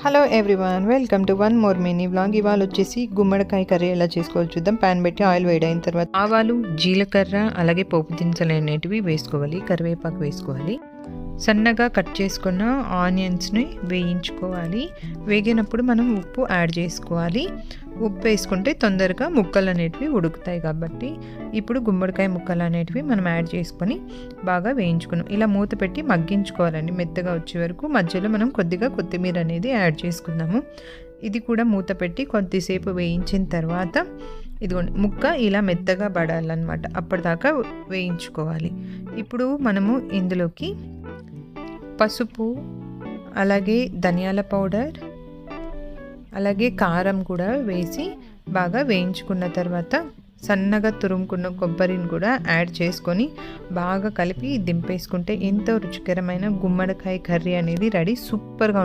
Hello everyone, welcome to one more mini vlog. ఇవాళ వచ్చేసి గుమ్మడికాయ కర్రీ ఎలా చేసుకోవాలి చూద్దాం. ప్యాన్ పెట్టి ఆయిల్ వేడైన తర్వాత ఆవాలు, జీలకర్ర, అలాగే పోపు దినుసులు అనేటివి వేసుకోవాలి. కరివేపాకు వేసుకోవాలి. సన్నగా కట్ చేసుకున్న ఆనియన్స్ని వేయించుకోవాలి. వేగినప్పుడు మనం ఉప్పు యాడ్ చేసుకోవాలి. ఉప్పు వేసుకుంటే తొందరగా ముక్కలు అనేటివి ఉడుకుతాయి కాబట్టి ఇప్పుడు గుమ్మడికాయ ముక్కలు అనేటివి మనం యాడ్ చేసుకొని బాగా వేయించుకున్నాం. ఇలా మూత పెట్టి మగ్గించుకోవాలండి మెత్తగా వచ్చే వరకు. మధ్యలో మనం కొద్దిగా కొత్తిమీర అనేది యాడ్ చేసుకుందాము. ఇది కూడా మూత పెట్టి కొద్దిసేపు వేయించిన తర్వాత ఇదిగోండి ముక్క ఇలా మెత్తగా పడాలన్నమాట. అప్పటిదాకా వేయించుకోవాలి. ఇప్పుడు మనము ఇందులోకి పసుపు, అలాగే ధనియాల పౌడర్, అలాగే కారం కూడా వేసి బాగా వేయించుకున్న తర్వాత సన్నగా తురుముకున్న కొబ్బరిని కూడా యాడ్ చేసుకొని బాగా కలిపి దింపేసుకుంటే ఎంతో రుచికరమైన గుమ్మడికాయ కర్రీ అనేది రెడీ. సూపర్గా